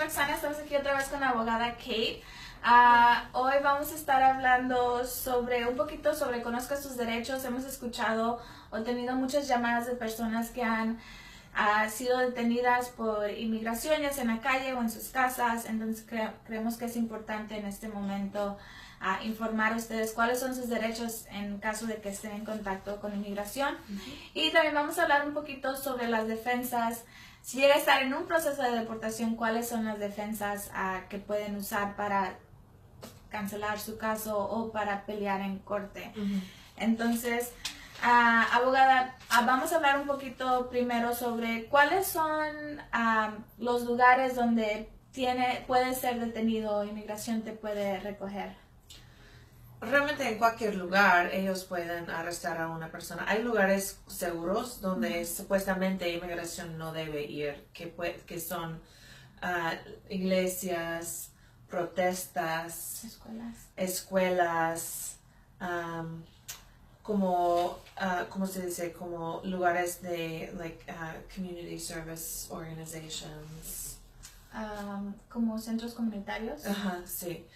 Roxana, estamos aquí otra vez con la abogada Kate. Hoy vamos a estar hablando sobre un poquito sobre Conozca sus derechos. Hemos escuchado o tenido muchas llamadas de personas que han sido detenidas por inmigración, ya sea en la calle o en sus casas. Entonces creemos que es importante en este momento informar a ustedes cuáles son sus derechos en caso de que estén en contacto con inmigración. Y también vamos a hablar un poquito sobre las defensas. Si llega a estar en un proceso de deportación, ¿cuáles son las defensas que pueden usar para cancelar su caso o para pelear en corte? Entonces, abogada, vamos a hablar un poquito primero sobre cuáles son los lugares donde puede ser detenido o inmigración te puede recoger. Realmente en cualquier lugar ellos pueden arrestar a una persona. Hay lugares seguros donde supuestamente inmigración no debe ir, que son iglesias, protestas, escuelas, como, ¿cómo se dice? Como lugares de community service organizations. Como centros comunitarios. Ajá, sí.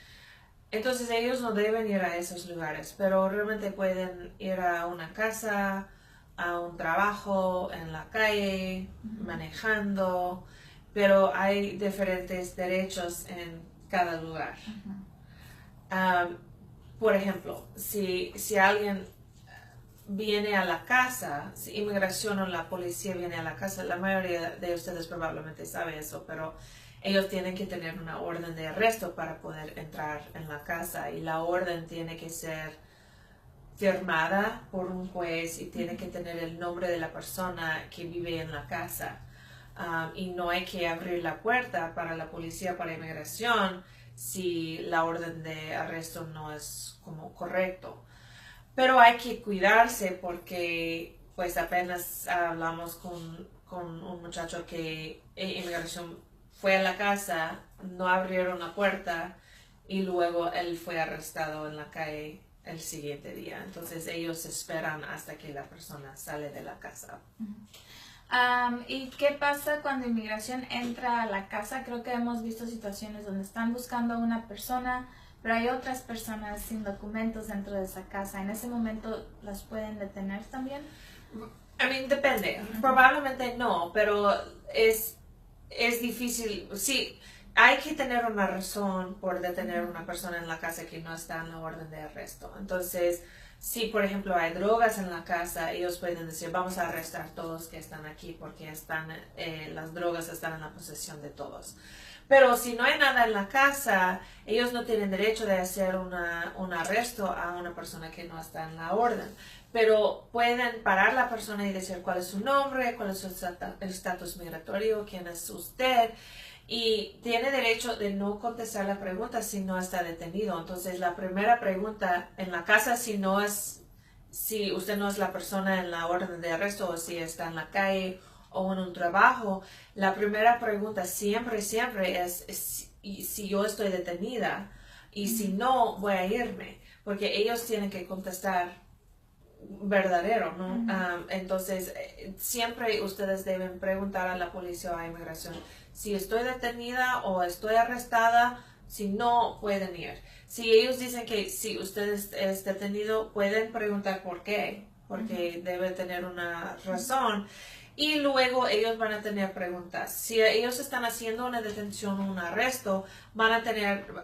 Entonces ellos no deben ir a esos lugares, pero realmente pueden ir a una casa, a un trabajo, en la calle, manejando, pero hay diferentes derechos en cada lugar. Por ejemplo, si alguien viene a la casa, si inmigración o la policía viene a la casa, la mayoría de ustedes probablemente sabe eso, pero ellos tienen que tener una orden de arresto para poder entrar en la casa y la orden tiene que ser firmada por un juez y tiene que tener el nombre de la persona que vive en la casa. Y no hay que abrir la puerta para la policía, para inmigración, si la orden de arresto no es como correcto. Pero hay que cuidarse porque pues apenas hablamos con un muchacho que inmigración fue a la casa, no abrieron la puerta y luego él fue arrestado en la calle el siguiente día. Entonces ellos esperan hasta que la persona sale de la casa. ¿Y qué pasa cuando inmigración entra a la casa? Creo que hemos visto situaciones donde están buscando a una persona, pero hay otras personas sin documentos dentro de esa casa. ¿En ese momento las pueden detener también? Depende. Probablemente no, pero es difícil. Sí, hay que tener una razón por detener a una persona en la casa que no está en la orden de arresto. Entonces, si por ejemplo hay drogas en la casa, ellos pueden decir, vamos a arrestar a todos que están aquí porque las drogas están en la posesión de todos. Pero si no hay nada en la casa, ellos no tienen derecho de hacer un arresto a una persona que no está en la orden. Pero pueden parar a la persona y decir cuál es su nombre, cuál es su estatus migratorio, quién es usted. Y tiene derecho de no contestar la pregunta si no está detenido. Entonces, la primera pregunta en la casa, si usted no es la persona en la orden de arresto o si está en la calle o en un trabajo, la primera pregunta siempre es si yo estoy detenida y si no, voy a irme. Porque ellos tienen que contestar verdadero, ¿no? Entonces, siempre ustedes deben preguntar a la policía o a inmigración si estoy detenida o estoy arrestada, si no, pueden ir. Si ellos dicen que si usted es detenido, pueden preguntar por qué, porque debe tener una razón. Y luego ellos van a tener preguntas. Si ellos están haciendo una detención o un arresto,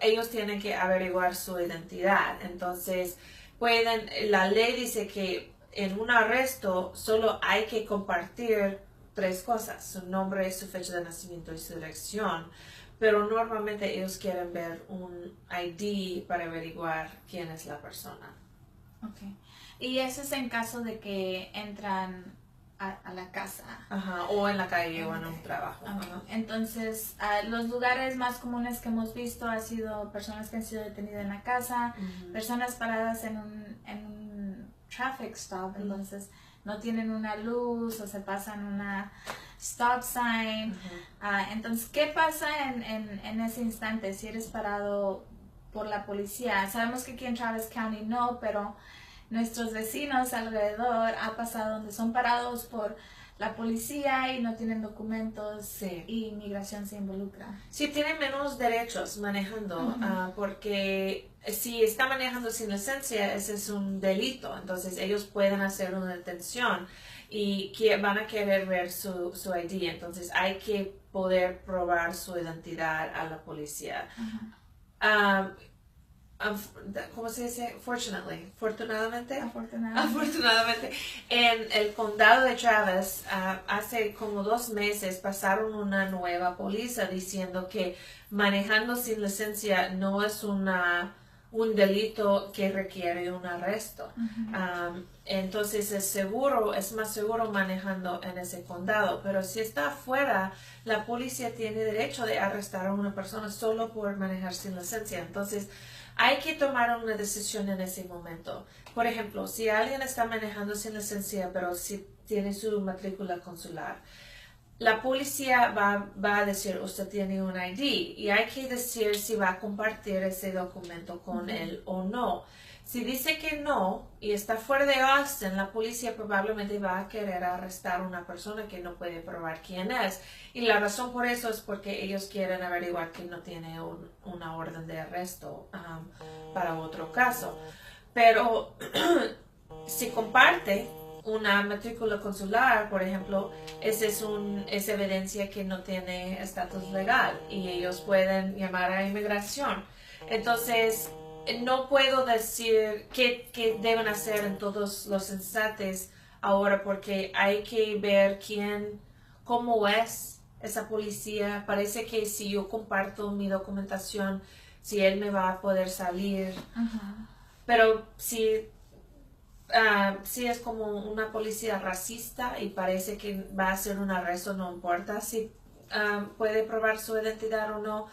ellos tienen que averiguar su identidad. Entonces, la ley dice que en un arresto solo hay que compartir 3 cosas, su nombre, su fecha de nacimiento y su dirección, pero normalmente ellos quieren ver un ID para averiguar quién es la persona. Okay. Y eso es en caso de que entran a la casa. Ajá, o en la calle o en un trabajo. Okay. Entonces, los lugares más comunes que hemos visto han sido personas que han sido detenidas en la casa, personas paradas en un traffic stop, entonces no tienen una luz o se pasan una stop sign. Entonces, ¿qué pasa en ese instante si eres parado por la policía? Sabemos que aquí en Travis County no, pero nuestros vecinos alrededor ha pasado donde son parados por la policía y no tienen documentos Sí. y inmigración se involucra. Sí, tienen menos derechos manejando, porque si está manejando sin licencia, ese es un delito. Entonces ellos pueden hacer una detención y van a querer ver su ID. Entonces hay que poder probar su identidad a la policía. ¿Cómo se dice? Afortunadamente, en el condado de Travis, hace como 2 meses pasaron una nueva póliza diciendo que manejando sin licencia no es un delito que requiere un arresto. Entonces es más seguro manejando en ese condado, pero si está afuera, la policía tiene derecho de arrestar a una persona solo por manejar sin licencia. Entonces hay que tomar una decisión en ese momento. Por ejemplo, si alguien está manejando sin licencia, pero si tiene su matrícula consular, la policía va a decir, usted tiene un ID, y hay que decir si va a compartir ese documento con él o no. Si dice que no y está fuera de Austin, la policía probablemente va a querer arrestar a una persona que no puede probar quién es. Y la razón por eso es porque ellos quieren averiguar que no tiene una orden de arresto para otro caso. Pero si comparte una matrícula consular, por ejemplo, es evidencia que no tiene estatus legal y ellos pueden llamar a inmigración. Entonces, no puedo decir qué deben hacer en todos los instantes ahora porque hay que ver cómo es esa policía. Parece que si yo comparto mi documentación, si él me va a poder salir. Pero si es como una policía racista y parece que va a hacer un arresto, no importa si puede probar su identidad o no.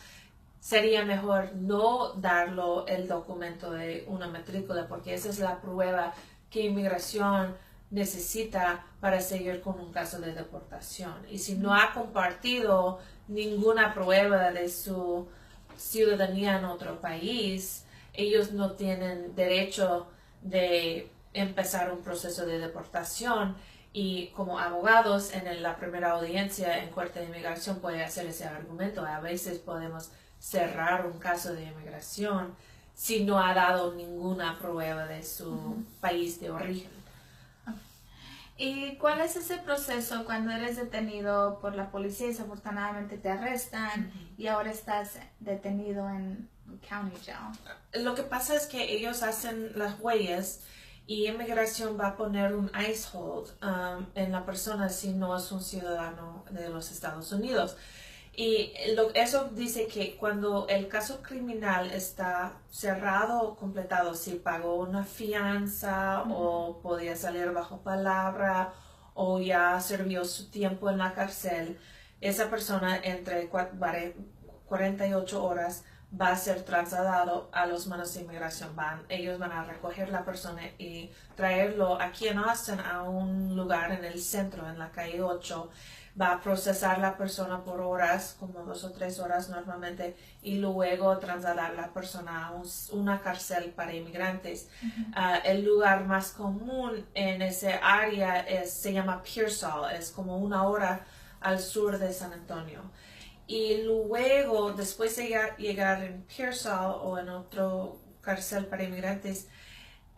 Sería mejor no darlo el documento de una matrícula porque esa es la prueba que inmigración necesita para seguir con un caso de deportación. Y si no ha compartido ninguna prueba de su ciudadanía en otro país, ellos no tienen derecho de empezar un proceso de deportación. Y como abogados en la primera audiencia en corte de inmigración puede hacer ese argumento. A veces podemos cerrar un caso de inmigración si no ha dado ninguna prueba de su país de origen. ¿Y cuál es ese proceso cuando eres detenido por la policía y desafortunadamente te arrestan y ahora estás detenido en county jail? Lo que pasa es que ellos hacen las huellas y inmigración va a poner un ICE hold en la persona si no es un ciudadano de los Estados Unidos. Y eso dice que cuando el caso criminal está cerrado o completado, si pagó una fianza o podía salir bajo palabra o ya sirvió su tiempo en la cárcel, esa persona entre 48 horas va a ser trasladado a los manos de inmigración. Ellos van a recoger la persona y traerlo aquí en Austin a un lugar en el centro, en la calle 8. Va a procesar la persona por horas, como 2 o 3 horas normalmente, y luego trasladar la persona a una cárcel para inmigrantes. El lugar más común en ese área se llama Pearsall, es como 1 hora al sur de San Antonio. Y luego, después de llegar en Pearsall o en otro cárcel para inmigrantes,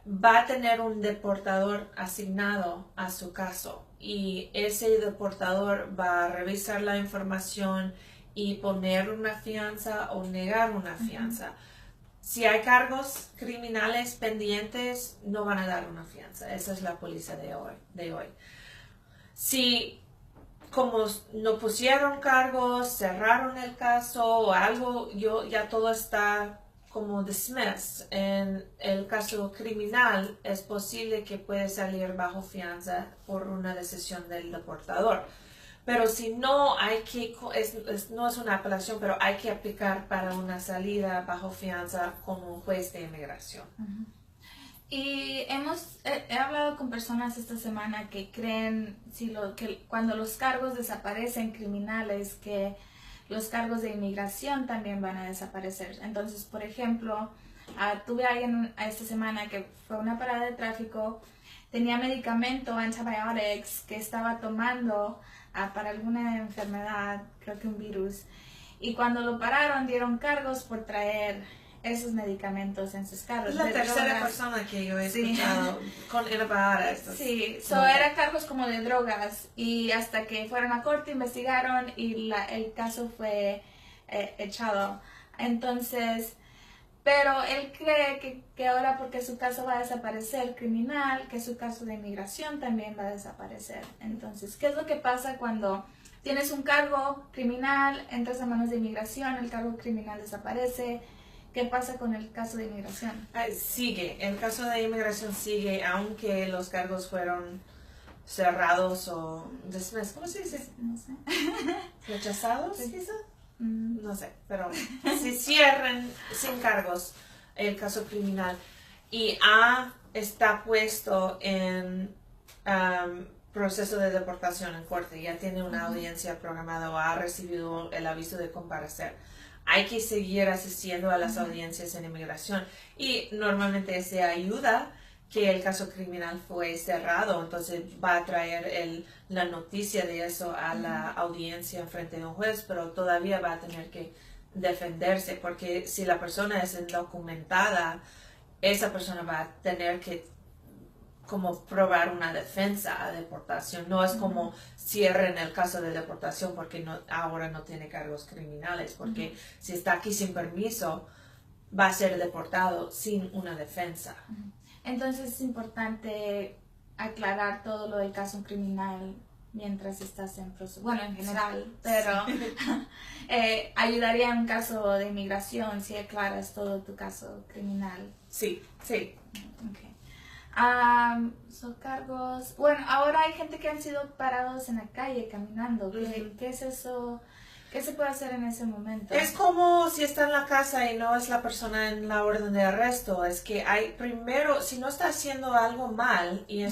va a tener un deportador asignado a su caso. Y ese deportador va a revisar la información y poner una fianza o negar una fianza. Si hay cargos criminales pendientes, no van a dar una fianza. Esa es la policía de hoy. Si como no pusieron cargos, cerraron el caso o algo, ya todo está como dismissed. En el caso criminal es posible que puede salir bajo fianza por una decisión del deportador. Pero si no, no es una apelación, pero hay que aplicar para una salida bajo fianza con un juez de inmigración. Y he hablado con personas esta semana que creen que cuando los cargos desaparecen criminales, que los cargos de inmigración también van a desaparecer. Entonces, por ejemplo, tuve a alguien esta semana que fue a una parada de tráfico, tenía medicamento, antibiotics, que estaba tomando para alguna enfermedad, creo que un virus. Y cuando lo pararon, dieron cargos por traer esos medicamentos en sus carros. Es la tercera persona que yo he escuchado con antibiotics. Sí, eran cargos como de drogas. Y hasta que fueron a corte, investigaron y el caso fue echado. Entonces, pero él cree que ahora porque su caso va a desaparecer criminal, que su caso de inmigración también va a desaparecer. Entonces, ¿qué es lo que pasa cuando tienes un cargo criminal, entras a manos de inmigración, el cargo criminal desaparece? ¿Qué pasa con el caso de inmigración? Sigue, el caso de inmigración sigue, aunque los cargos fueron cerrados o dismissed, ¿cómo se dice? No sé. ¿Rechazados? No sé, pero si cierran sin cargos el caso criminal y está puesto en proceso de deportación en corte, ya tiene una audiencia programada o ha recibido el aviso de comparecer, hay que seguir asistiendo a las audiencias en inmigración y normalmente se ayuda que el caso criminal fue cerrado, entonces va a traer la noticia de eso a la audiencia en frente de un juez, pero todavía va a tener que defenderse, porque si la persona es indocumentada, esa persona va a tener que como probar una defensa a deportación. No es como cierren el caso de deportación porque ahora no tiene cargos criminales, porque si está aquí sin permiso, va a ser deportado sin una defensa. Entonces es importante aclarar todo lo del caso criminal mientras estás en proceso, bueno, en general, pero ayudaría en un caso de inmigración si aclaras todo tu caso criminal. Sí. Okay. Son cargos, bueno, ahora hay gente que han sido parados en la calle caminando. ¿Qué es eso? ¿Qué se puede hacer en ese momento? Es como si está en la casa y no es la persona en la orden de arresto. Es que hay primero, si no está haciendo algo mal y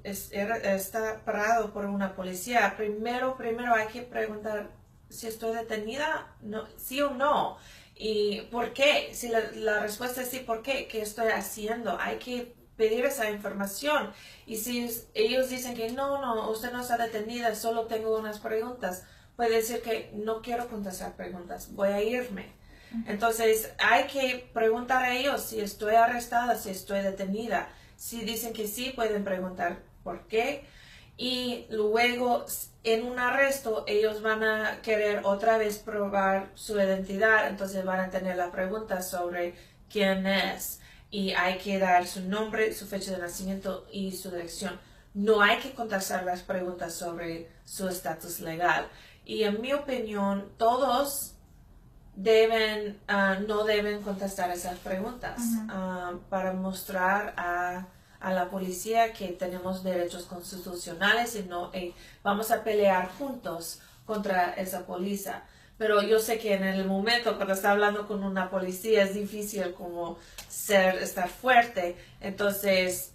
está parado por una policía, primero hay que preguntar si estoy detenida, no, sí o no. ¿Y por qué? Si la respuesta es sí, ¿por qué? ¿Qué estoy haciendo? Hay que pedir esa información. Y si ellos dicen que no, usted no está detenida, solo tengo unas preguntas, puede decir que no quiero contestar preguntas, voy a irme. Entonces hay que preguntar a ellos si estoy arrestada, si estoy detenida. Si dicen que sí, pueden preguntar por qué. Y luego en un arresto ellos van a querer otra vez probar su identidad, entonces van a tener la pregunta sobre quién es. Y hay que dar su nombre, su fecha de nacimiento y su dirección. No hay que contestar las preguntas sobre su estatus legal. Y en mi opinión, todos no deben contestar esas preguntas para mostrar a la policía que tenemos derechos constitucionales y vamos a pelear juntos contra esa policía. Pero yo sé que en el momento cuando está hablando con una policía es difícil como estar fuerte, entonces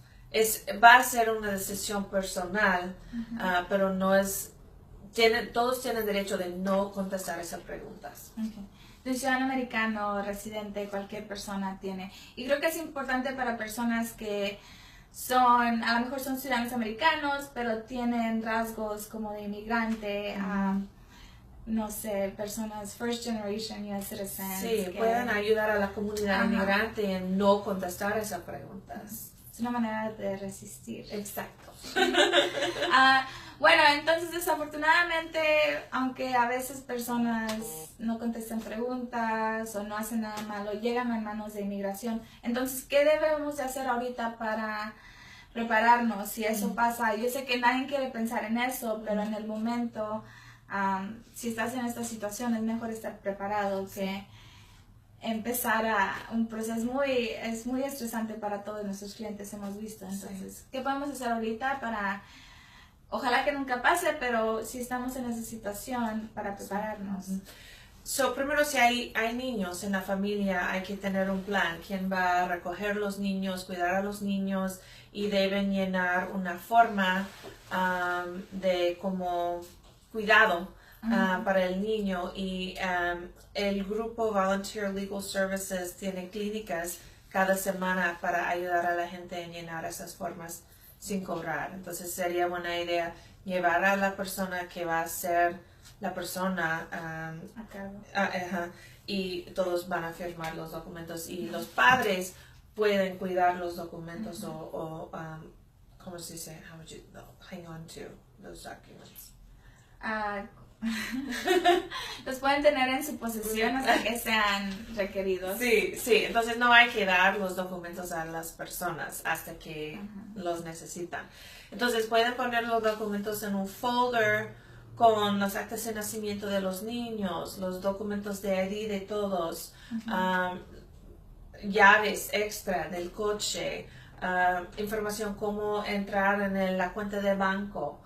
va a ser una decisión personal, pero no es... todos tienen derecho de no contestar esas preguntas. Un ciudadano americano, residente, cualquier persona tiene. Y creo que es importante para personas que a lo mejor son ciudadanos americanos, pero tienen rasgos como de inmigrante, no sé, personas first generation US citizens. Sí, pueden ayudar a la comunidad inmigrante en no contestar esas preguntas. Es una manera de resistir. Exacto. Bueno, entonces desafortunadamente, aunque a veces personas no contestan preguntas o no hacen nada malo, llegan a manos de inmigración. Entonces, ¿qué debemos de hacer ahorita para prepararnos si eso pasa? Yo sé que nadie quiere pensar en eso, pero en el momento, si estás en esta situación, es mejor estar preparado que empezar un proceso. Es muy estresante para todos nuestros clientes, hemos visto. Entonces, ¿qué podemos hacer ahorita para... Ojalá que nunca pase, pero si estamos en esa situación, para prepararnos? Primero, si hay niños en la familia, hay que tener un plan. ¿Quién va a recoger los niños, cuidar a los niños? Y deben llenar una forma de como cuidado para el niño. Y el grupo Volunteer Legal Services tiene clínicas cada semana para ayudar a la gente a llenar esas formas sin cobrar. Entonces sería buena idea llevar a la persona que va a ser la persona A cargo. y todos van a firmar los documentos y los padres pueden cuidar los documentos o ¿cómo se dice? How would you hang on to those documents? Los pueden tener en su posesión hasta que sean requeridos. Sí, entonces no hay que dar los documentos a las personas hasta que los necesitan. Entonces pueden poner los documentos en un folder con las actas de nacimiento de los niños, los documentos de ID de todos, llaves extra del coche, información cómo entrar en la cuenta de banco,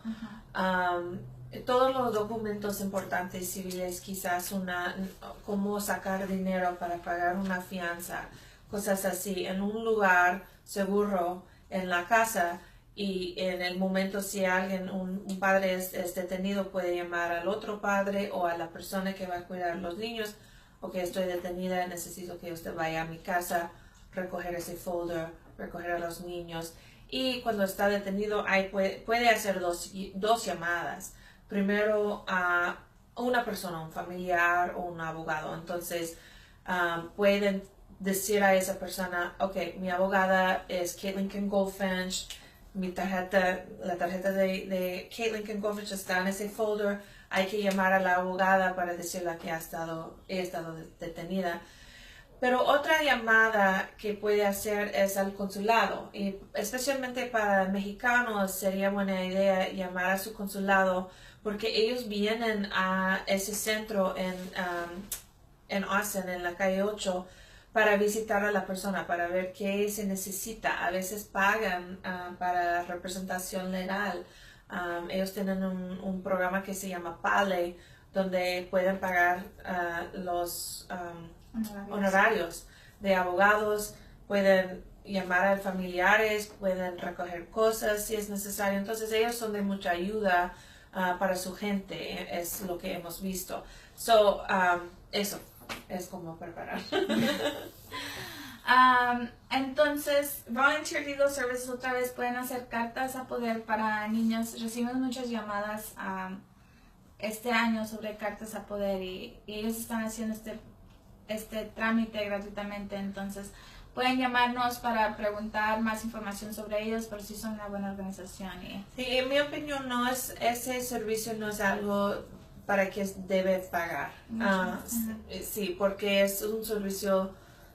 todos los documentos importantes civiles, quizás cómo sacar dinero para pagar una fianza, cosas así, en un lugar seguro en la casa. Y en el momento si alguien, un padre es detenido, puede llamar al otro padre o a la persona que va a cuidar a los niños. Ok, estoy detenida, necesito que usted vaya a mi casa, recoger ese folder, recoger a los niños. Y cuando está detenido, puede hacer dos llamadas. Primero a una persona, un familiar o un abogado. Entonces pueden decir a esa persona, ok, mi abogada es Caitlin Goldfinch, la tarjeta de Caitlin Goldfinch está en ese folder, hay que llamar a la abogada para decirle que he estado detenida. Pero otra llamada que puede hacer es al consulado, y especialmente para mexicanos sería buena idea llamar a su consulado porque ellos vienen a ese centro en Austin, en la calle 8, para visitar a la persona, para ver qué se necesita. A veces pagan para representación legal. Ellos tienen un programa que se llama PALE, donde pueden pagar los honorarios de abogados, pueden llamar a familiares, pueden recoger cosas si es necesario. Entonces ellos son de mucha ayuda para su gente, es lo que hemos visto. Eso es como preparar. Entonces, Volunteer Legal Services otra vez pueden hacer cartas a poder para niños. Recibimos muchas llamadas este año sobre cartas a poder y ellos están haciendo este trámite gratuitamente. Entonces, pueden llamarnos para preguntar más información sobre ellos, pero sí son una buena organización. Sí, en mi opinión, ese servicio no es algo para que debe pagar. Sí, porque es un servicio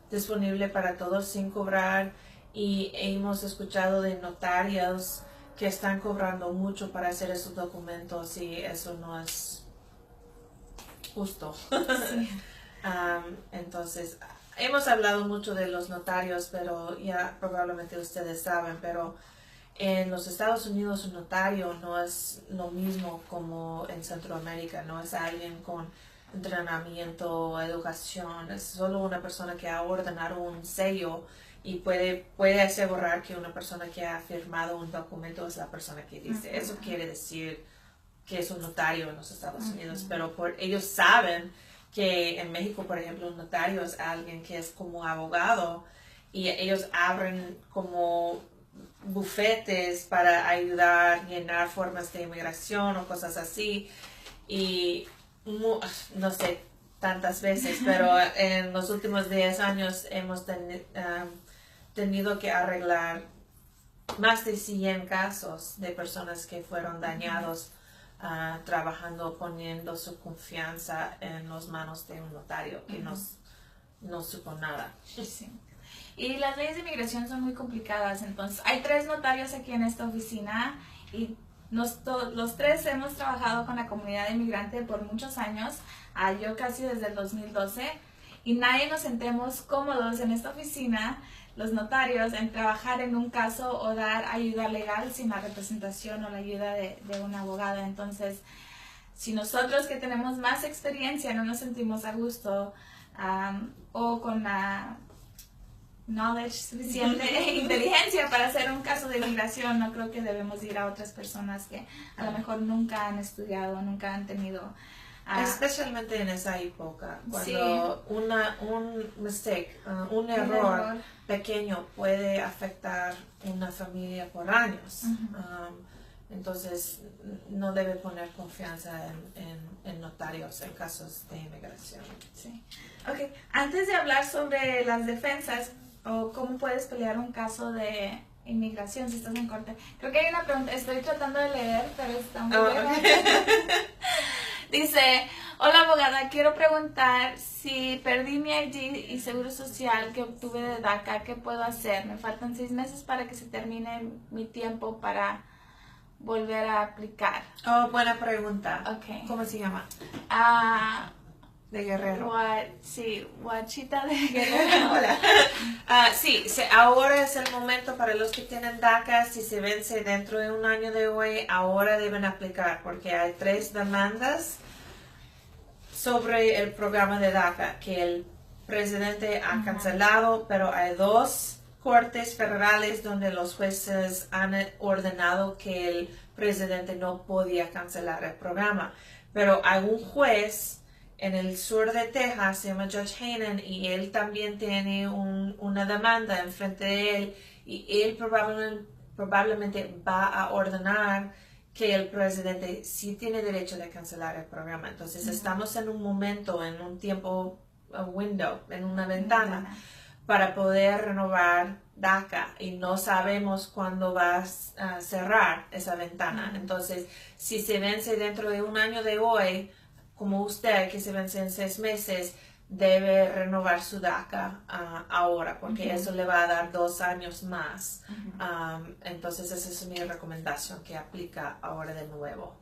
disponible para todos sin cobrar y hemos escuchado de notarios que están cobrando mucho para hacer esos documentos y eso no es justo. Sí. Entonces, hemos hablado mucho de los notarios, pero ya probablemente ustedes saben, pero en los Estados Unidos un notario no es lo mismo como en Centroamérica, no es alguien con entrenamiento, educación, es solo una persona que ha ordenado un sello y puede asegurar que una persona que ha firmado un documento es la persona que dice. Eso quiere decir que es un notario en los Estados Unidos, pero ellos saben que en México, por ejemplo, un notario es alguien que es como abogado y ellos abren como bufetes para ayudar, llenar formas de inmigración o cosas así y no sé tantas veces, pero en los últimos 10 años hemos tenido que arreglar más de 100 casos de personas que fueron dañados trabajando, poniendo su confianza en las manos de un notario que no supo nada. Sí. Y las leyes de inmigración son muy complicadas, entonces hay 3 notarios aquí en esta oficina y los 3 hemos trabajado con la comunidad inmigrante por muchos años, yo casi desde el 2012, y nadie nos sentemos cómodos en esta oficina, los notarios, en trabajar en un caso o dar ayuda legal sin la representación o la ayuda de una abogada. Entonces, si nosotros que tenemos más experiencia no nos sentimos a gusto o con la knowledge suficiente inteligencia para hacer un caso de inmigración, no creo que debemos ir a otras personas que a lo mejor nunca han estudiado, nunca han tenido Especialmente en esa época, Sí. cuando un mistake, un error pequeño puede afectar una familia por años. Entonces, no debe poner confianza en notarios en casos de inmigración. Sí. Ok, antes de hablar sobre las defensas o cómo puedes pelear un caso de inmigración si estás en corte, creo que hay una pregunta, estoy tratando de leer, pero está muy bien. Dice, hola abogada, quiero preguntar si perdí mi ID y seguro social que obtuve de DACA, ¿qué puedo hacer? Me faltan 6 meses para que se termine mi tiempo para volver a aplicar. Oh, buena pregunta. Okay. ¿Cómo se llama? De Guerrero. Sí, Guachita de Guerrero. Hola. Sí, ahora es el momento para los que tienen DACA. Si se vence dentro de un año de hoy, ahora deben aplicar porque hay 3 demandas sobre el programa de DACA que el presidente ha cancelado, pero hay 2 cortes federales donde los jueces han ordenado que el presidente no podía cancelar el programa. Pero hay un juez en el sur de Texas, se llama Judge Hanen, y él también tiene una demanda enfrente de él, y él probablemente va a ordenar que el presidente sí tiene derecho de cancelar el programa. Entonces estamos en un momento, en un tiempo, window, en una ventana, para poder renovar DACA, y no sabemos cuándo va a cerrar esa ventana. Entonces, si se vence dentro de un año de hoy, como usted, que se vence en 6 meses, debe renovar su DACA ahora, porque eso le va a dar 2 años más. Entonces, esa es mi recomendación, que aplica ahora de nuevo.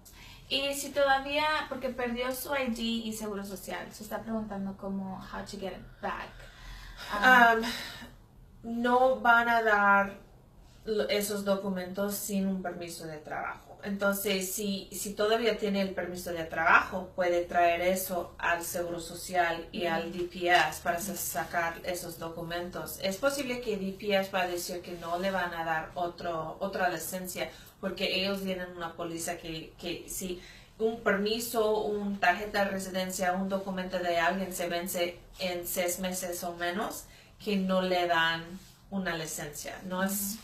Y si todavía, porque perdió su ID y seguro social, se está preguntando cómo, how to get it back. No van a dar esos documentos sin un permiso de trabajo. Entonces, si todavía tiene el permiso de trabajo, puede traer eso al Seguro Social y al DPS para sacar esos documentos. Es posible que DPS va a decir que no le van a dar otra licencia, porque ellos tienen una póliza que si un permiso, una tarjeta de residencia, un documento de alguien se vence en 6 meses o menos, que no le dan una licencia. No es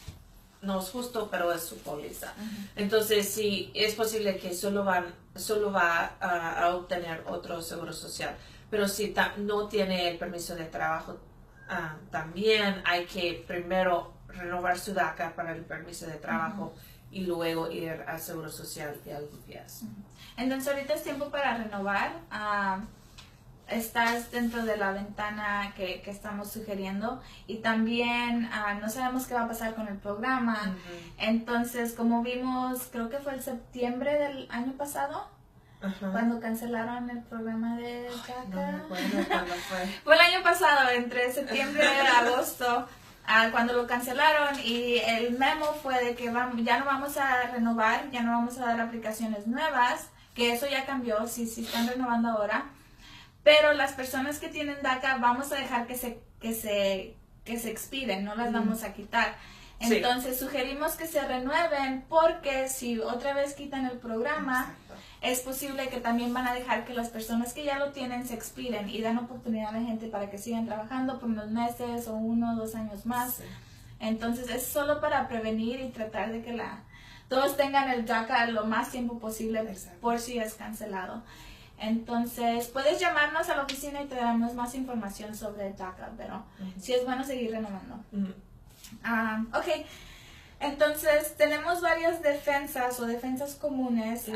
justo, pero es su póliza. Entonces, sí, es posible que solo va a obtener otro seguro social. Pero si no tiene el permiso de trabajo, también hay que primero renovar su DACA para el permiso de trabajo y luego ir al seguro social y al DPS. Entonces, ahorita es tiempo para renovar. Estás dentro de la ventana que estamos sugiriendo, y también no sabemos qué va a pasar con el programa. Entonces, como vimos, creo que fue el septiembre del año pasado, cuando cancelaron el programa de DACA. No me acuerdo cuándo fue. Fue el año pasado, entre septiembre y agosto, cuando lo cancelaron, y el memo fue de que ya no vamos a renovar, ya no vamos a dar aplicaciones nuevas, que eso ya cambió, sí están renovando ahora. Pero las personas que tienen DACA vamos a dejar que se expiren, no las vamos a quitar. Entonces sugerimos que se renueven, porque si otra vez quitan el programa, es posible que también van a dejar que las personas que ya lo tienen se expiren y dan oportunidad a la gente para que sigan trabajando por unos meses o 1 o 2 años más. Entonces es solo para prevenir y tratar de que todos tengan el DACA lo más tiempo posible por si es cancelado. Entonces, puedes llamarnos a la oficina y te damos más información sobre el DACA, pero sí es bueno seguir renovando. Ok, entonces tenemos varias defensas o defensas comunes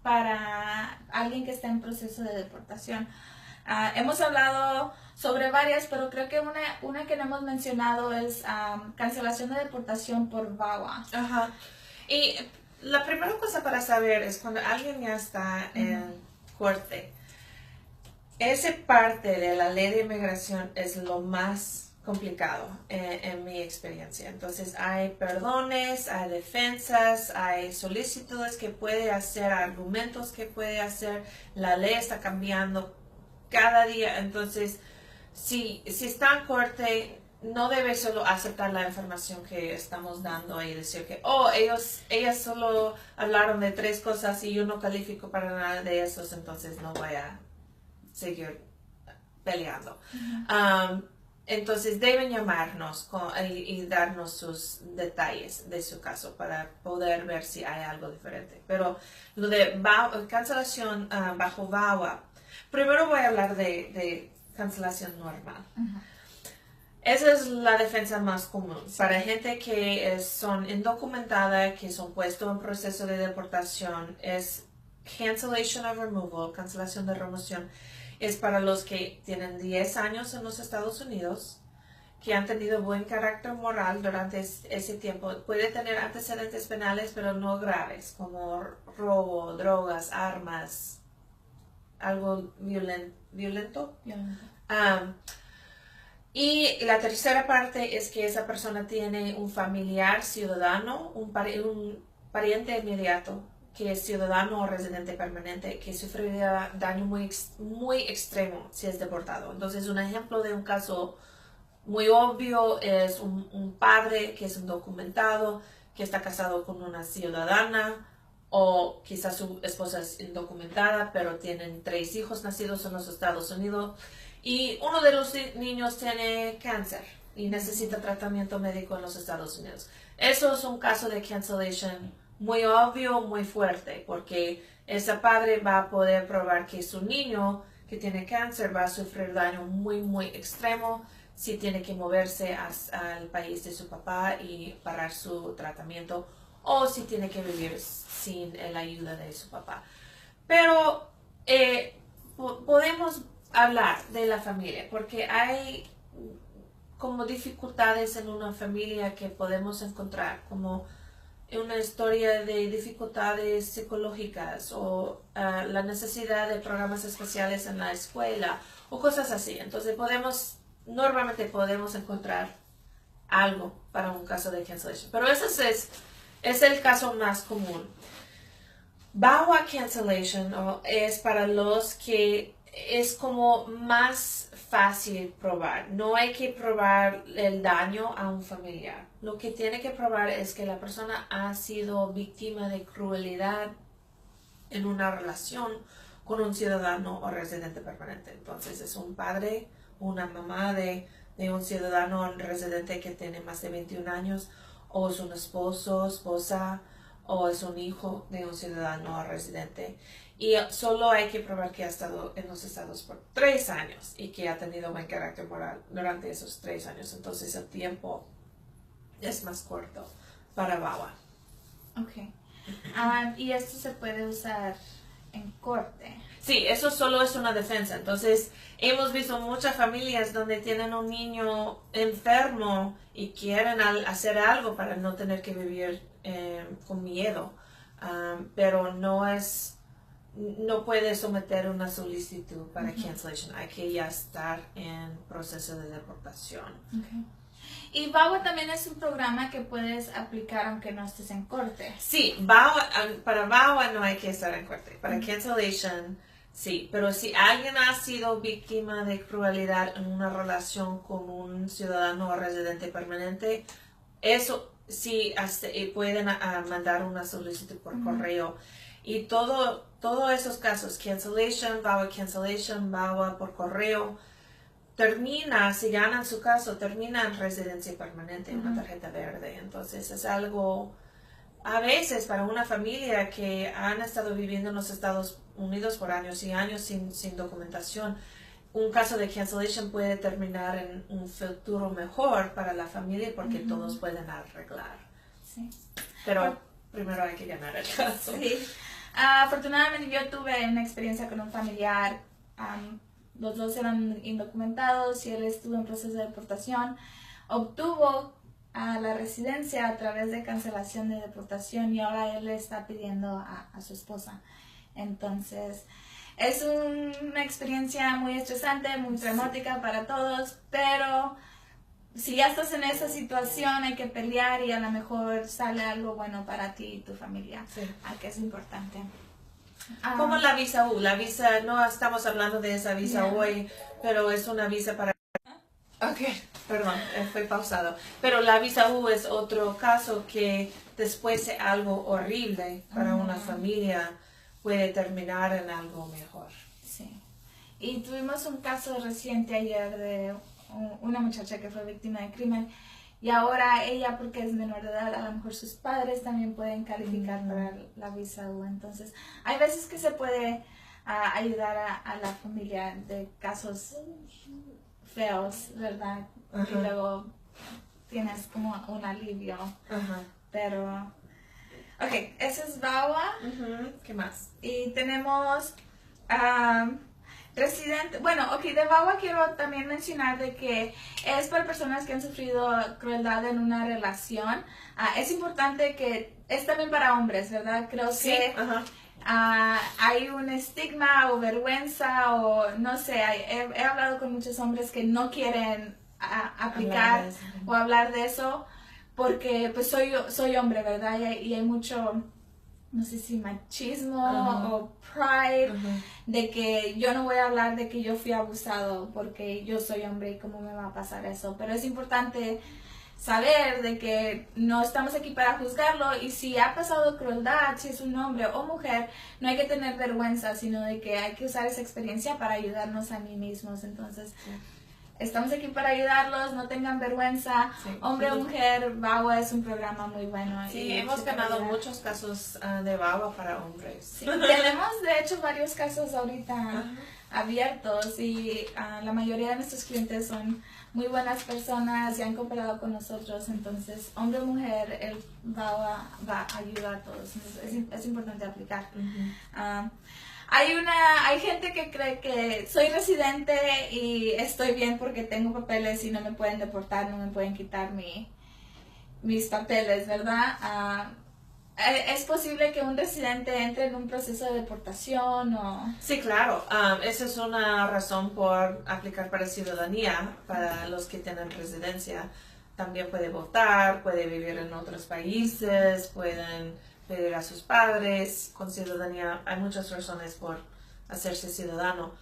para alguien que está en proceso de deportación. Hemos hablado sobre varias, pero creo que una que no hemos mencionado es cancelación de deportación por VAWA. Y la primera cosa para saber es cuando alguien ya está en corte. Esa parte de la ley de inmigración es lo más complicado en mi experiencia. Entonces hay perdones, hay defensas, hay solicitudes que puede hacer, argumentos que puede hacer. La ley está cambiando cada día. Entonces, si está en corte, no debe solo aceptar la información que estamos dando y decir que, ellas solo hablaron de 3 cosas y yo no califico para nada de esos, entonces no voy a seguir peleando. Entonces deben llamarnos y darnos sus detalles de su caso para poder ver si hay algo diferente. Pero lo de cancelación bajo VAWA, primero voy a hablar de cancelación normal. Esa es la defensa más común. Para gente que son indocumentada, que son puestos en proceso de deportación, es cancellation of removal, cancelación de remoción. Es para los que tienen 10 años en los Estados Unidos, que han tenido buen carácter moral durante ese tiempo. Puede tener antecedentes penales, pero no graves, como robo, drogas, armas, algo violento. Y la tercera parte es que esa persona tiene un familiar ciudadano, un pariente inmediato, que es ciudadano o residente permanente, que sufriría daño muy extremo si es deportado. Entonces, un ejemplo de un caso muy obvio es un padre que es indocumentado, que está casado con una ciudadana, o quizás su esposa es indocumentada, pero tienen 3 hijos nacidos en los Estados Unidos, y uno de los niños tiene cáncer y necesita tratamiento médico en los Estados Unidos. Eso es un caso de cancellation muy obvio, muy fuerte, porque ese padre va a poder probar que su niño que tiene cáncer va a sufrir daño muy extremo si tiene que moverse al país de su papá y parar su tratamiento, o si tiene que vivir sin la ayuda de su papá. Pero podemos hablar de la familia, porque hay como dificultades en una familia que podemos encontrar, como una historia de dificultades psicológicas o la necesidad de programas especiales en la escuela o cosas así. Entonces normalmente podemos encontrar algo para un caso de cancellation, pero ese es el caso más común. VAWA cancellation es para los que es como más fácil probar. No hay que probar el daño a un familiar. Lo que tiene que probar es que la persona ha sido víctima de crueldad en una relación con un ciudadano o residente permanente. Entonces es un padre, una mamá de un ciudadano residente que tiene más de 21 años, o es un esposo, esposa, o es un hijo de un ciudadano residente. Y solo hay que probar que ha estado en los Estados por 3 años y que ha tenido buen carácter moral durante esos 3 años. Entonces el tiempo es más corto para VAWA. Ok. Y esto se puede usar en corte. Sí, eso solo es una defensa. Entonces, hemos visto muchas familias donde tienen un niño enfermo y quieren hacer algo para no tener que vivir con miedo, pero no puede someter una solicitud para cancellation. Hay que ya estar en proceso de deportación. Okay. Y VAWA también es un programa que puedes aplicar aunque no estés en corte. Sí, para VAWA no hay que estar en corte. Para cancellation, sí. Pero si alguien ha sido víctima de crueldad en una relación con un ciudadano o residente permanente, eso sí pueden mandar una solicitud por correo. Y todos esos casos, cancellation, VAWA por correo, si ganan su caso, termina en residencia permanente, una tarjeta verde. Entonces es algo, a veces para una familia que han estado viviendo en los Estados Unidos por años y años sin documentación, un caso de cancellation puede terminar en un futuro mejor para la familia porque todos pueden arreglar. Sí. Pero primero hay que ganar el caso. Sí. Afortunadamente yo tuve una experiencia con un familiar. Los dos eran indocumentados y él estuvo en proceso de deportación. Obtuvo la residencia a través de cancelación de deportación y ahora él le está pidiendo a su esposa. Entonces es una experiencia muy estresante, muy traumática para todos, pero si ya estás en esa situación hay que pelear y a lo mejor sale algo bueno para ti y tu familia, que es importante. Como la visa U. La visa, no estamos hablando de esa visa hoy, pero es una visa para... Ok. Perdón, fue pausado. Pero la visa U es otro caso que después de algo horrible para una familia puede terminar en algo mejor. Sí. Y tuvimos un caso reciente ayer de una muchacha que fue víctima de crimen y ahora ella, porque es menor de edad, a lo mejor sus padres también pueden calificar para la visa U. Entonces, hay veces que se puede ayudar a la familia de casos feos, ¿verdad? Y luego tienes como un alivio. Pero, ok, ese es VAWA. ¿Qué más? Y tenemos residente. Bueno, ok, de VAWA quiero también mencionar de que es para personas que han sufrido crueldad en una relación. Es importante que es también para hombres, ¿verdad? Creo que hay un estigma o vergüenza o no sé, he hablado con muchos hombres que no quieren aplicar o hablar de eso porque pues soy hombre, ¿verdad? Y hay mucho, no sé si machismo o pride de que yo no voy a hablar de que yo fui abusado porque yo soy hombre y cómo me va a pasar eso. Pero es importante saber de que no estamos aquí para juzgarlo y si ha pasado crueldad, si es un hombre o mujer, no hay que tener vergüenza, sino de que hay que usar esa experiencia para ayudarnos a mí mismos. Entonces, estamos aquí para ayudarlos, no tengan vergüenza. Hombre o mujer, VAWA es un programa muy bueno. Sí, hemos ganado muchos casos de VAWA para hombres. Sí, tenemos de hecho varios casos ahorita abiertos y la mayoría de nuestros clientes son muy buenas personas y han cooperado con nosotros. Entonces, hombre o mujer, el VAWA va a ayudar a todos. Es importante aplicar. Hay gente que cree que soy residente y estoy bien porque tengo papeles y no me pueden deportar, no me pueden quitar mis papeles, ¿verdad? ¿Es posible que un residente entre en un proceso de deportación o...? Sí, claro. Esa es una razón por aplicar para ciudadanía, para los que tienen residencia. También puede votar, puede vivir en otros países, pueden pedir a sus padres con ciudadanía. Hay muchas razones por hacerse ciudadano.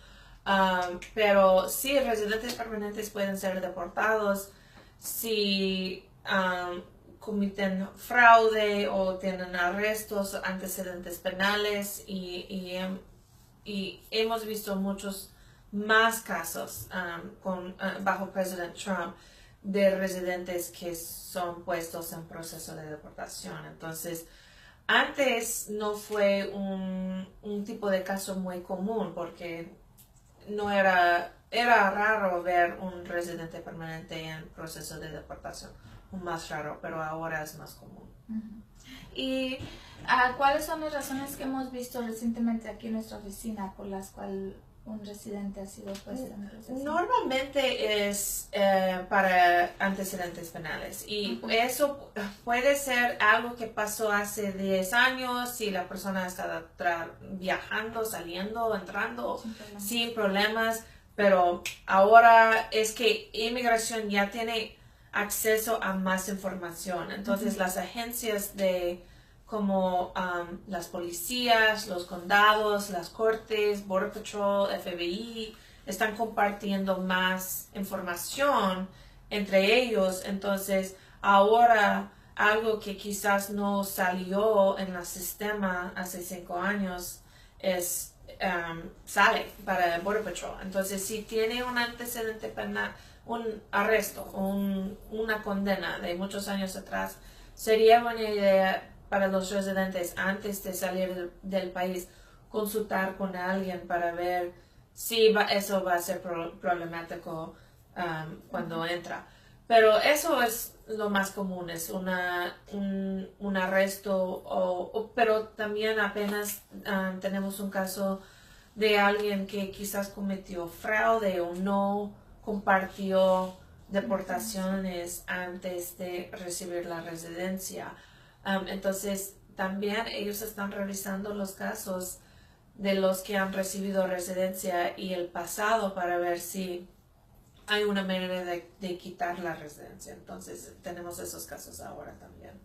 Pero sí, residentes permanentes pueden ser deportados si cometen fraude o tienen arrestos, antecedentes penales y hemos visto muchos más casos bajo President Trump de residentes que son puestos en proceso de deportación. Entonces, antes no fue un tipo de caso muy común porque no era raro ver un residente permanente en proceso de deportación, más raro, pero ahora es más común. ¿Y cuáles son las razones que hemos visto recientemente aquí en nuestra oficina por las cuales un residente ha sido puesto en proceso? Normalmente es para antecedentes penales y eso puede ser algo que pasó hace 10 años si la persona está viajando, saliendo, entrando sin problemas, pero ahora es que inmigración ya tiene acceso a más información, entonces las agencias como las policías, los condados, las cortes, Border Patrol, FBI, están compartiendo más información entre ellos. Entonces, ahora algo que quizás no salió en el sistema hace 5 años sale para el Border Patrol. Entonces, si tiene un antecedente penal, un arresto, una condena de muchos años atrás, sería buena idea para los residentes antes de salir del país consultar con alguien para ver si eso va a ser problemático cuando entra. Pero eso es lo más común, es un arresto, pero también apenas tenemos un caso de alguien que quizás cometió fraude o no compartió deportaciones antes de recibir la residencia. Entonces, también ellos están revisando los casos de los que han recibido residencia y el pasado para ver si hay una manera de quitar la residencia. Entonces, tenemos esos casos ahora también.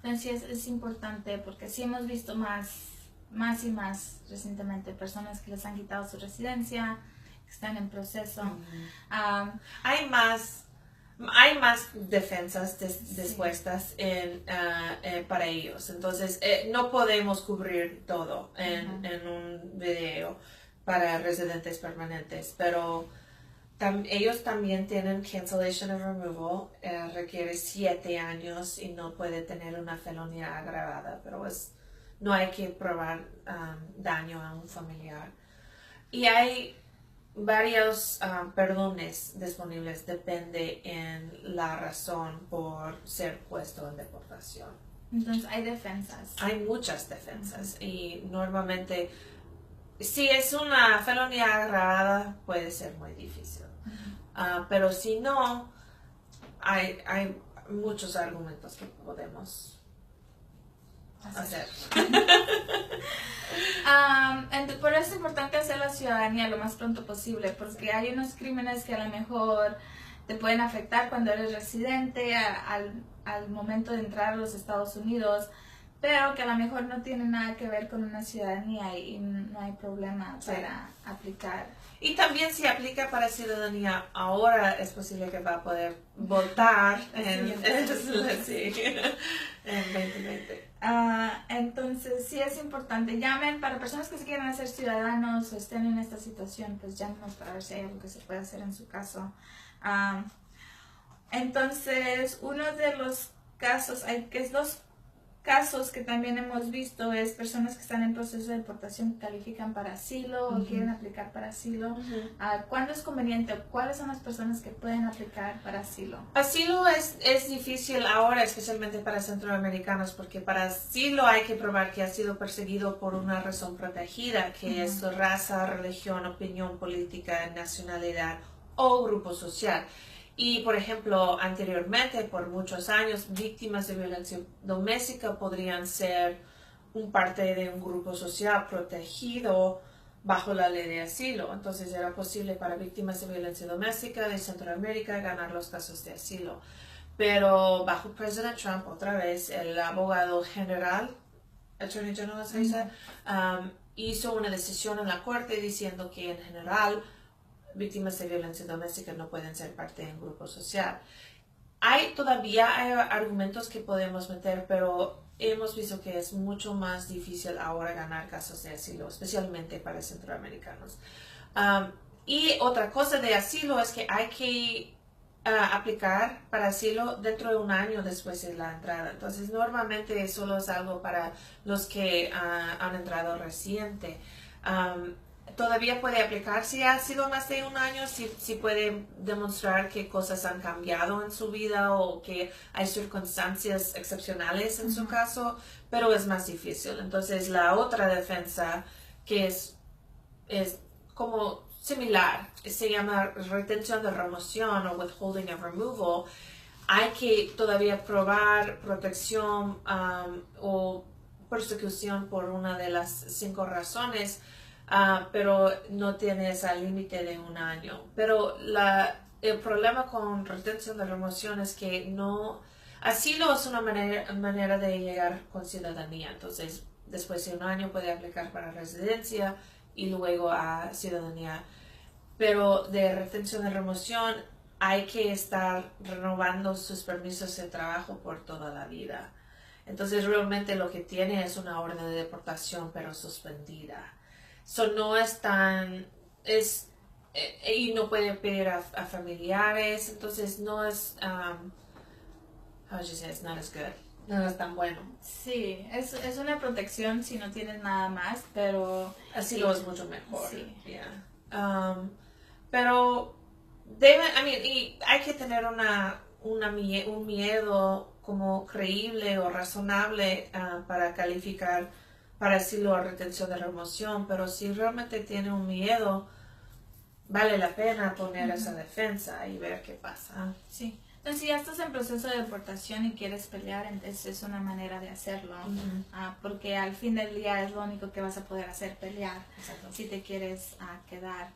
Entonces, es importante porque sí hemos visto más y más recientemente personas que les han quitado su residencia, que están en proceso. Hay más hay más defensas dispuestas para ellos. Entonces, no podemos cubrir todo en un video para residentes permanentes, pero ellos también tienen cancellation of removal, requiere 7 años y no puede tener una felonía agravada, pero no hay que probar daño a un familiar. Y hay varios perdones disponibles, depende en la razón por ser puesto en deportación. Entonces hay defensas. Hay muchas defensas y normalmente si es una felonía agravada puede ser muy difícil. Pero si no, hay muchos argumentos que podemos hacer. Por eso es importante hacer la ciudadanía lo más pronto posible, porque hay unos crímenes que a lo mejor te pueden afectar cuando eres residente al momento de entrar a los Estados Unidos, pero que a lo mejor no tiene nada que ver con una ciudadanía y no hay problema para aplicar. Y también si aplica para ciudadanía, ahora es posible que va a poder votar en 2020. Entonces sí es importante, llamen para personas que se quieran hacer ciudadanos o estén en esta situación, pues llámenos para ver si hay algo que se puede hacer en su caso. Entonces uno de los casos, dos casos que también hemos visto es personas que están en proceso de deportación que califican para asilo o quieren aplicar para asilo. ¿Cuándo es conveniente? ¿Cuáles son las personas que pueden aplicar para asilo? Asilo es difícil ahora, especialmente para centroamericanos, porque para asilo hay que probar que ha sido perseguido por una razón protegida, que es su raza, religión, opinión política, nacionalidad o grupo social. Y, por ejemplo, anteriormente, por muchos años, víctimas de violencia doméstica podrían ser parte de un grupo social protegido bajo la ley de asilo. Entonces, era posible para víctimas de violencia doméstica de Centroamérica ganar los casos de asilo. Pero bajo President Trump, otra vez, el abogado general, Attorney General, hizo una decisión en la corte diciendo que, en general, víctimas de violencia doméstica no pueden ser parte de un grupo social. Todavía hay argumentos que podemos meter, pero hemos visto que es mucho más difícil ahora ganar casos de asilo, especialmente para centroamericanos. Y otra cosa de asilo es que hay que aplicar para asilo dentro de un año después de la entrada. Entonces, normalmente solo es algo para los que han entrado reciente. Todavía puede aplicar si ha sido más de un año, si puede demostrar que cosas han cambiado en su vida o que hay circunstancias excepcionales en su caso, pero es más difícil. Entonces, la otra defensa que es como similar, se llama retención de remoción o withholding of removal. Hay que todavía probar protección o persecución por una de las 5 razones, pero no tiene ese límite de un año. Pero el problema con retención de remoción es que asilo es una manera de llegar con ciudadanía. Entonces, después de un año puede aplicar para residencia y luego a ciudadanía. Pero de retención de remoción hay que estar renovando sus permisos de trabajo por toda la vida. Entonces, realmente lo que tiene es una orden de deportación, pero suspendida. No es y no puede pedir a familiares, entonces no es, it's not as good, no es tan bueno. Sí, es una protección si no tienes nada más, pero asilo es mucho mejor. Sí. Yeah. Pero y hay que tener un miedo como creíble o razonable para calificar para asilo o retención de remoción, pero si realmente tiene un miedo, vale la pena poner esa defensa y ver qué pasa. Sí. Entonces, si ya estás en proceso de deportación y quieres pelear, entonces es una manera de hacerlo, porque al fin del día es lo único que vas a poder hacer, pelear. Exacto. Si te quieres quedar.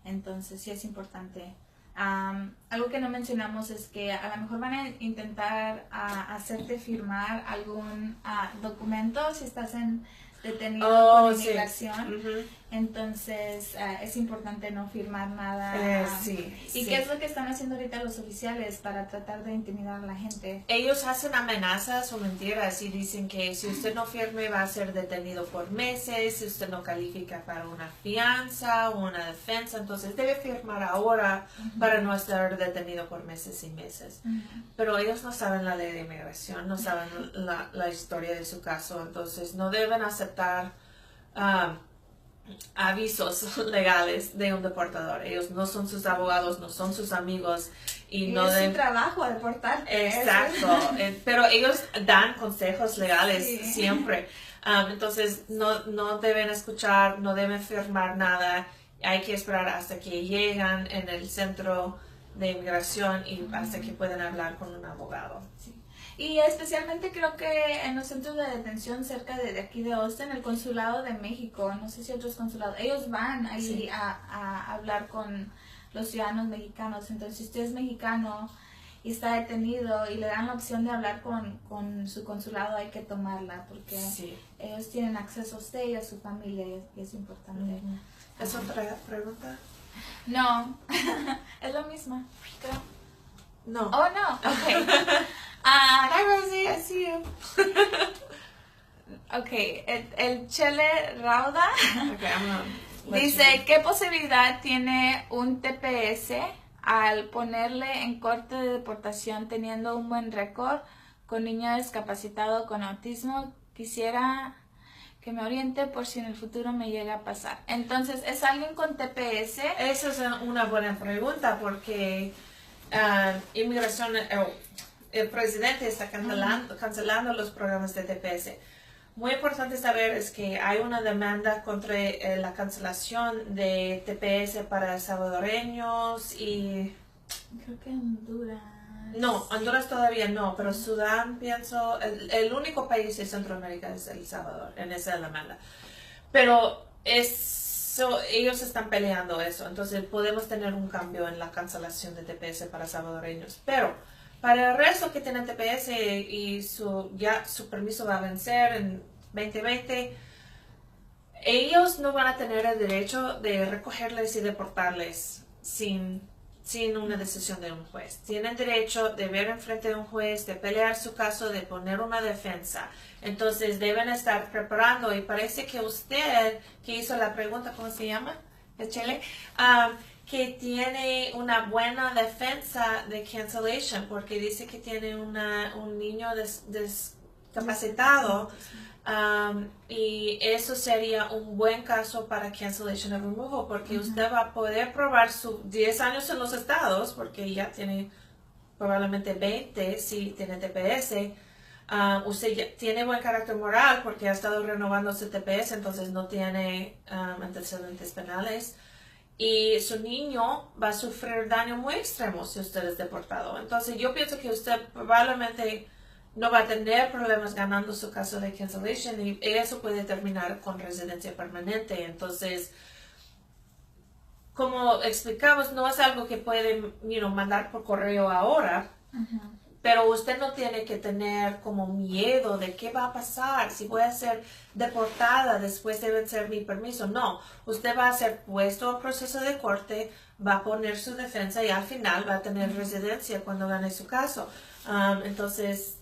Entonces, sí es importante. Algo que no mencionamos es que a lo mejor van a intentar hacerte firmar algún documento si estás detenido por inmigración. Entonces, es importante no firmar nada. Sí. ¿Y qué es lo que están haciendo ahorita los oficiales para tratar de intimidar a la gente? Ellos hacen amenazas o mentiras y dicen que si usted no firme va a ser detenido por meses, si usted no califica para una fianza o una defensa, entonces debe firmar ahora para no estar detenido por meses y meses. Pero ellos no saben la ley de inmigración, no saben la historia de su caso, entonces no deben aceptar avisos legales de un deportador. Ellos no son sus abogados, no son sus amigos y no es su trabajo deportarte. Exacto, pero ellos dan consejos legales siempre. Entonces no deben escuchar, no deben firmar nada. Hay que esperar hasta que llegan en el centro de inmigración y hasta que puedan hablar con un abogado. Sí. Y especialmente creo que en los centros de detención cerca de aquí de Austin, el consulado de México, no sé si otros consulados, ellos van ahí a hablar con los ciudadanos mexicanos. Entonces, si usted es mexicano y está detenido y le dan la opción de hablar con su consulado, hay que tomarla porque ellos tienen acceso a usted y a su familia y es importante. ¿Es otra pregunta? No, es lo mismo, creo. No. Oh, no, ok. Hi, Rosie, I see you. Ok, el Chele Rauda dice, ¿qué posibilidad tiene un TPS al ponerle en corte de deportación teniendo un buen récord con niño discapacitado con autismo? Quisiera que me oriente por si en el futuro me llega a pasar. Entonces, ¿es alguien con TPS? Esa es una buena pregunta porque inmigración, el presidente está cancelando los programas de TPS. Muy importante saber es que hay una demanda contra la cancelación de TPS para salvadoreños y... Creo que Honduras. No, Honduras todavía no, pero Sudán, pienso, el único país de Centroamérica es El Salvador, en esa demanda. Pero ellos están peleando eso, entonces podemos tener un cambio en la cancelación de TPS para salvadoreños. Pero para el resto que tienen TPS y su permiso va a vencer en 2020, ellos no van a tener el derecho de recogerles y deportarles sin una decisión de un juez. Tienen derecho de ver enfrente de un juez, de pelear su caso, de poner una defensa. Entonces deben estar preparando y parece que usted que hizo la pregunta, ¿cómo se llama? Chele, que tiene una buena defensa de cancellation porque dice que tiene un niño discapacitado y eso sería un buen caso para cancellation of removal porque usted va a poder probar sus 10 años en los estados porque ya tiene probablemente 20 si tiene TPS. Usted ya tiene buen carácter moral porque ha estado renovando su TPS, entonces no tiene antecedentes penales. Y su niño va a sufrir daño muy extremo si usted es deportado. Entonces yo pienso que usted probablemente no va a tener problemas ganando su caso de cancellation y eso puede terminar con residencia permanente. Entonces, como explicamos, no es algo que pueden mandar por correo ahora, pero usted no tiene que tener como miedo de qué va a pasar, si voy a ser deportada después de vencer mi permiso. No, usted va a ser puesto a proceso de corte, va a poner su defensa y al final va a tener residencia cuando gane su caso. Entonces,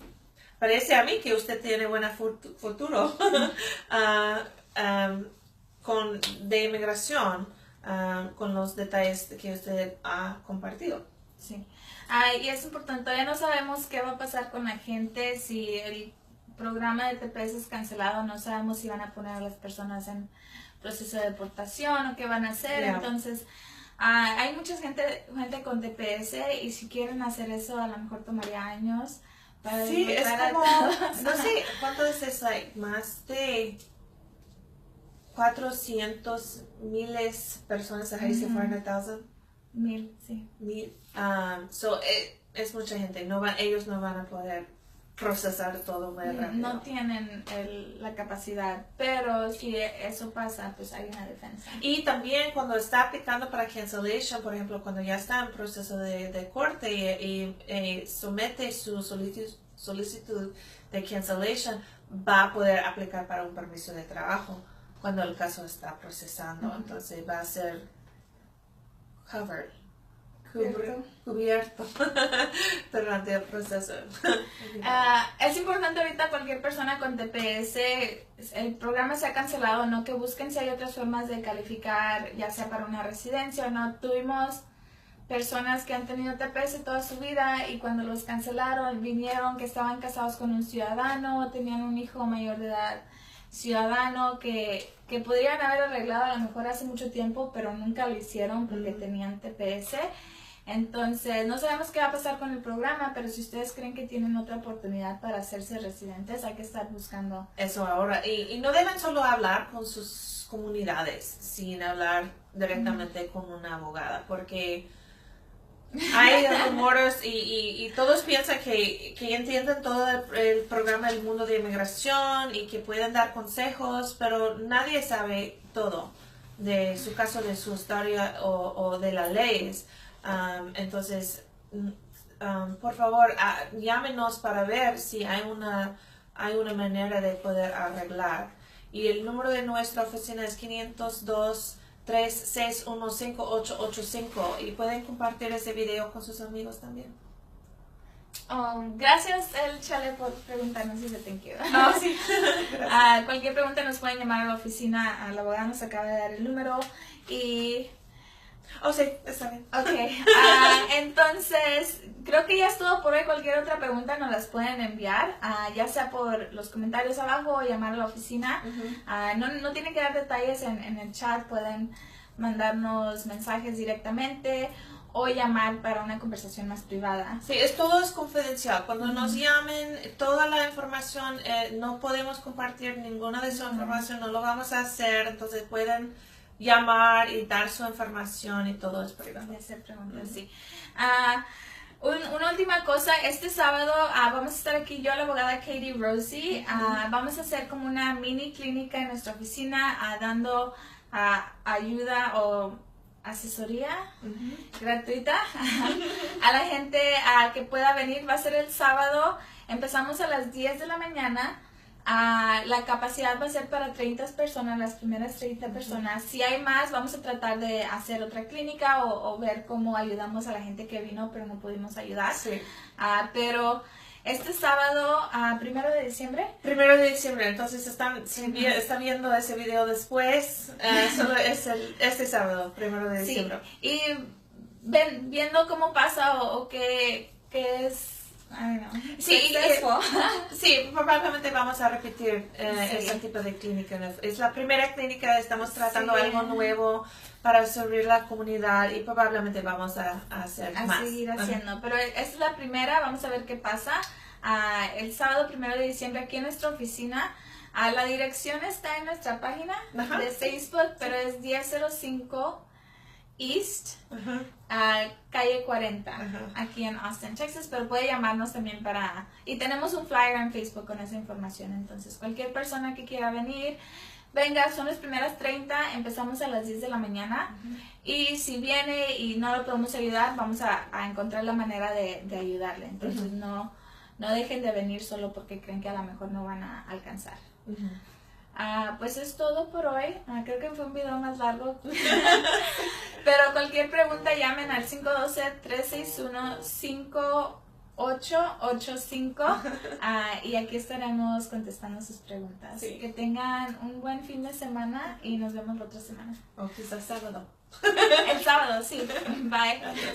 parece a mí que usted tiene buen futuro de inmigración con los detalles que usted ha compartido. Sí. Y es importante, todavía no sabemos qué va a pasar con la gente, si el programa de TPS es cancelado, no sabemos si van a poner a las personas en proceso de deportación o qué van a hacer. Entonces, hay mucha gente con TPS y si quieren hacer eso a lo mejor tomaría años. Sí, es como, no sé, ¿cuánto es eso? Más de 400,000 personas a Haiti 400,000. 1,000, sí. 1,000. Es mucha gente. Ellos no van a poder procesar todo muy rápido. No tienen la capacidad, pero si eso pasa, pues hay una defensa. Y también cuando está aplicando para cancellation, por ejemplo, cuando ya está en proceso de corte y somete su solicitud de cancellation, va a poder aplicar para un permiso de trabajo cuando el caso está procesando. Entonces va a ser covered. Cubierto durante el proceso. Es importante ahorita cualquier persona con TPS, el programa se ha cancelado, no que busquen si hay otras formas de calificar, ya sea para una residencia o no. Tuvimos personas que han tenido TPS toda su vida y cuando los cancelaron vinieron que estaban casados con un ciudadano, tenían un hijo mayor de edad ciudadano que podrían haber arreglado a lo mejor hace mucho tiempo, pero nunca lo hicieron porque tenían TPS. Entonces, no sabemos qué va a pasar con el programa, pero si ustedes creen que tienen otra oportunidad para hacerse residentes, hay que estar buscando. Eso ahora. Y no deben solo hablar con sus comunidades sin hablar directamente con una abogada, porque hay rumores y todos piensan que entienden todo el programa del mundo de inmigración y que pueden dar consejos, pero nadie sabe todo de su caso, de su historia o de las leyes. Entonces, por favor, llámenos para ver si hay una manera de poder arreglar. Y el número de nuestra oficina es 502-361-5885 y pueden compartir ese video con sus amigos también. Gracias, El Chale, por preguntarnos ese thank you. Sí. Cualquier pregunta nos pueden llamar a la oficina, la abogada nos acaba de dar el número y... sí, está bien. Ok, entonces creo que ya es todo por hoy. Cualquier otra pregunta nos las pueden enviar, ya sea por los comentarios abajo o llamar a la oficina. No tienen que dar detalles en el chat, pueden mandarnos mensajes directamente o llamar para una conversación más privada. Sí, todo es confidencial. Cuando nos llamen, toda la información, no podemos compartir ninguna de su información, no lo vamos a hacer, entonces pueden llamar y dar su información y todo es privado. Y hacer preguntas, sí. Una última cosa, este sábado vamos a estar aquí yo, la abogada Katie Rosie, vamos a hacer como una mini clínica en nuestra oficina dando ayuda o asesoría gratuita a la gente que pueda venir. Va a ser el sábado, empezamos a las 10 de la mañana. La capacidad va a ser para 30 personas, las primeras 30 personas. Si hay más, vamos a tratar de hacer otra clínica o ver cómo ayudamos a la gente que vino, pero no pudimos ayudar. Sí. Pero este sábado, 1 de diciembre. 1 de diciembre, entonces están viendo ese video después. Solo es este sábado, 1 de diciembre. Sí. Y viendo cómo pasa o qué es. Sí, probablemente vamos a repetir ese tipo de clínica. Es la primera clínica, estamos tratando algo nuevo para servir la comunidad y probablemente vamos a hacer más. Seguir haciendo, pero esta es la primera, vamos a ver qué pasa. El sábado 1 de diciembre aquí en nuestra oficina. La dirección está en nuestra página de Facebook, pero es 1005 East, calle 40, aquí en Austin, Texas, pero puede llamarnos también y tenemos un flyer en Facebook con esa información, entonces cualquier persona que quiera venir, venga, son las primeras 30, empezamos a las 10 de la mañana, y si viene y no lo podemos ayudar, vamos a encontrar la manera de ayudarle, entonces no dejen de venir solo porque creen que a lo mejor no van a alcanzar. Pues es todo por hoy. Creo que fue un video más largo. Pero cualquier pregunta llamen al 512-361-5885 y aquí estaremos contestando sus preguntas. Sí. Que tengan un buen fin de semana y nos vemos la otra semana. O quizás sábado. El sábado, sí. Bye. Adiós.